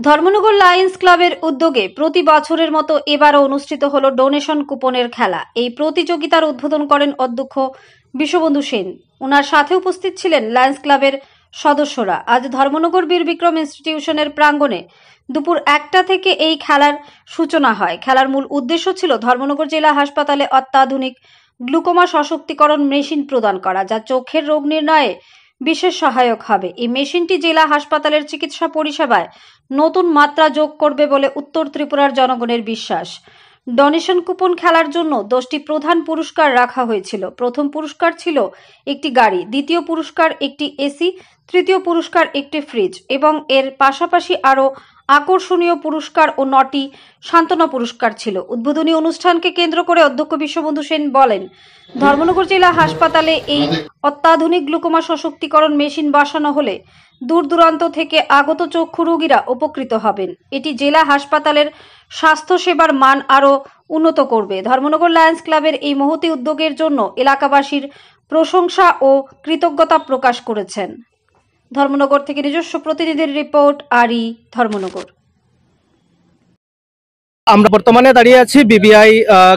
Dharmanagar Lions ক্লাবের উদ্যোগে প্রতি বছরের মতো এবারও অনুষ্ঠিত হলো ডোনেশন কুপনের খেলা। এই প্রতিযোগিতার উদ্বোধন করেন অধ্যক্ষ বিশ্ববন্ধু সেন। ওনার সাথে উপস্থিত ছিলেন লায়ন্স ক্লাবের সদস্যরা। আজ ধর্মনগর বীর বিক্রম ইনস্টিটিউশনের প্রাঙ্গণে দুপুর 1টা থেকে এই খেলার সূচনা হয়। খেলার মূল উদ্দেশ্য ছিল ধর্মনগর জেলা হাসপাতালে অত্যাধুনিক গ্লুকোমা সশক্তিকরণ মেশিন প্রদান করা, যা চোখের রোগ নির্ণয়ে বিশেষ সহায়ক হবে। এই মেশিনটি জেলা হাসপাতালের চিকিৎসা পরিষেবায় নতুন মাত্রা যোগ করবে বলে উত্তর ত্রিপুরার জনগণের বিশ্বাস। ডোনেশন কুপন খেলার জন্য 10টি প্রধান পুরস্কার রাখা হয়েছিল। প্রথম পুরস্কার ছিল একটি গাড়ি, দ্বিতীয় পুরস্কার একটি এসি, তৃতীয় পুরস্কার একটি ফ্রিজ এবং এর পাশাপাশি আরও আকর্ষণীয় পুরস্কার ও 9টি সান্ত্বনা পুরস্কার ছিল। উদ্বোধনী অনুষ্ঠানকে কেন্দ্র করে অধ্যক্ষ বিশ্ববন্ধু সেন বলেন, ধর্মনগর জেলা হাসপাতালে এই অত্যাধুনিক গ্লুকোমা সশক্তিকরণ মেশিন বসানো হলে দূর দূরান্ত থেকে আগত চক্ষু রোগীরা উপকৃত হবেন। এটি জেলা হাসপাতালের স্বাস্থ্যসেবার মান আরও উন্নত করবে। ধর্মনগর লায়ন্স ক্লাবের এই মহতী উদ্যোগের জন্য এলাকাবাসীর প্রশংসা ও কৃতজ্ঞতা প্রকাশ করেছেন। ধর্মনগর থেকে নিজস্ব প্রতিনিধির রিপোর্ট, আরি ধর্মনগর। আমরা বর্তমানে দাঁড়িয়ে আছি বিবিআই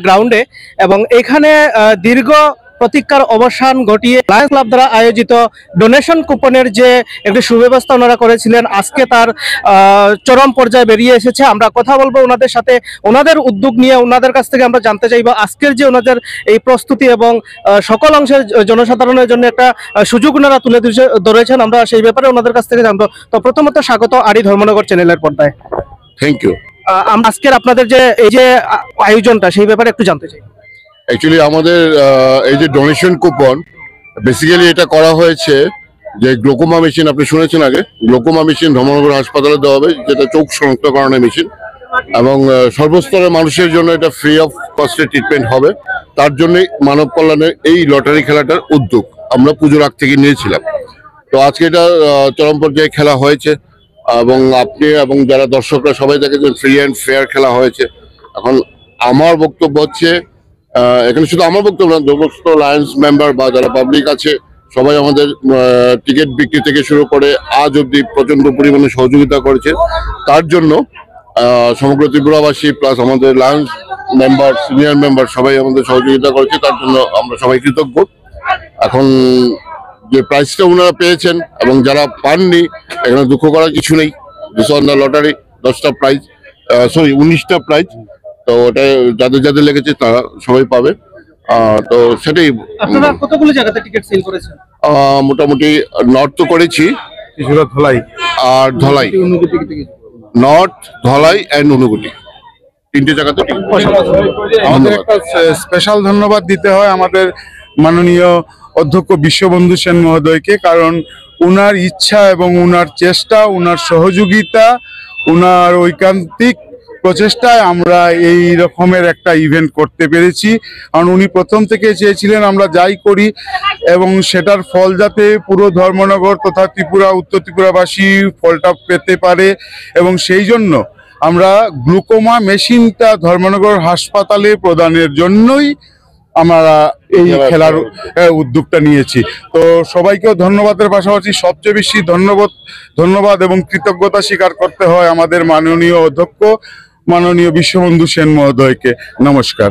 গ্রাউন্ডে এবং এখানে দীর্ঘ প্রতীক্ষার অবসান ঘটিয়ে লায়ন্স ক্লাব দ্বারা আয়োজিত ডোনেশন কুপনের যে একটি সুব্যবস্থা ওনারা করেছিলেন, আজকে তার চরম পর্যায়ে বেরিয়ে এসেছে। আমরা কথা বলবো ওনাদের সাথে, ওনাদের উদ্যোগ নিয়ে ওনাদের কাছ থেকে আমরা জানতে চাইব আজকের যে ওনাদের এই প্রস্তুতি এবং সকল অংশের জনসাধারণের জন্য একটা সুযোগ ওনারা তুলে ধরেছেন। আমরা সেই ব্যাপারে ওনাদের কাছ থেকে জানবো। তো প্রথমত স্বাগত আরি ধর্মনগর চ্যানেলের পর্দায়। Thank you. আজকের আপনাদের যে এই যে আয়োজনটা সেই ব্যাপারে একটু জানতে চাই। অ্যাকচুয়ালি আমাদের এই যে ডোনেশন কুপন বেসিক্যালি এটা করা হয়েছে যে গ্লুকোমা মেশিন, আপনি শুনেছেন আগে, গ্লুকোমা মেশিন ধর্মনগর হাসপাতালে দেওয়া হবে, যেটা চোখ শনাক্তকরণের মেশিন এবং সর্বস্তরের মানুষের জন্য এটা ফ্রি অফ কস্টে ট্রিটমেন্ট হবে। তার জন্যই মানব কল্যাণের এই লটারি খেলাটার উদ্যোগ আমরা পুজোর আগ থেকে নিয়েছিলাম। তো আজকে এটা চরম পর্যায়ে খেলা হয়েছে এবং আপনি এবং যারা দর্শকরা সবাই দেখেছেন ফ্রি অ্যান্ড ফেয়ার খেলা হয়েছে। এখন আমার বক্তব্য হচ্ছে, এখানে শুধু আমার বক্তব্য না, সমস্ত লায়ন্স মেম্বার বা যারা পাবলিক আছে সবাই আমাদের টিকিট বিক্রি থেকে শুরু করে আজ অব্দি প্রচন্ড পরিমাণে সহযোগিতা করেছে। তার জন্য সমগ্র ত্রিপুরাবাসী প্লাস আমাদের লায়ন্স মেম্বার, সিনিয়র মেম্বার সবাই আমাদের সহযোগিতা করেছে, তার জন্য আমরা সবাই কৃতজ্ঞ। এখন যে প্রাইজটা ওনারা পেয়েছেন এবং যারা পাননি, এখানে দুঃখ করার কিছু নেই। লটারি 10টা প্রাইজ, 19টা প্রাইজ, তো ওটা যাদের যাদের লেগেছে তারা সবাই পাবে। তো সেটাই। আপনারা কতগুলো জায়গাতে টিকিট সেল করেছেন? মোটামুটি নর্থ তো করেছি, ধলাই আর ধলাই, নর্থ, ধলাই এন্ড অনুগুটি, 3টে জায়গাতে। আমাদের একটা স্পেশাল ধন্যবাদ দিতে হয় আমাদের মাননীয় অধ্যক্ষ বিশ্ববন্ধু সেন মহোদয়কে, কারণ উনার ইচ্ছা এবং উনার চেষ্টা, উনার সহযোগিতা, উনার ঐকান্তিক প্রচেষ্টায় আমরা এই রকমের একটা ইভেন্ট করতে পেরেছি। কারণ উনি প্রথম থেকে চেয়েছিলেন আমরা যাই করি এবং সেটার ফল যাতে পুরো ধর্মনগর তথা ত্রিপুরা, উত্তর ত্রিপুরাবাসী ফলটা পেতে পারে এবং সেই জন্য আমরা গ্লুকোমা মেশিনটা ধর্মনগর হাসপাতালে প্রদানের জন্যই আমরা এই খেলার উদ্যোগটা নিয়েছি। তো সবাইকেও ধন্যবাদের পাশাপাশি সবচেয়ে বেশি ধন্যবাদ এবং কৃতজ্ঞতা স্বীকার করতে হয় আমাদের মাননীয় অধ্যক্ষ মাননীয় বিশ্ববন্ধু সেন মহোদয়কে। নমস্কার।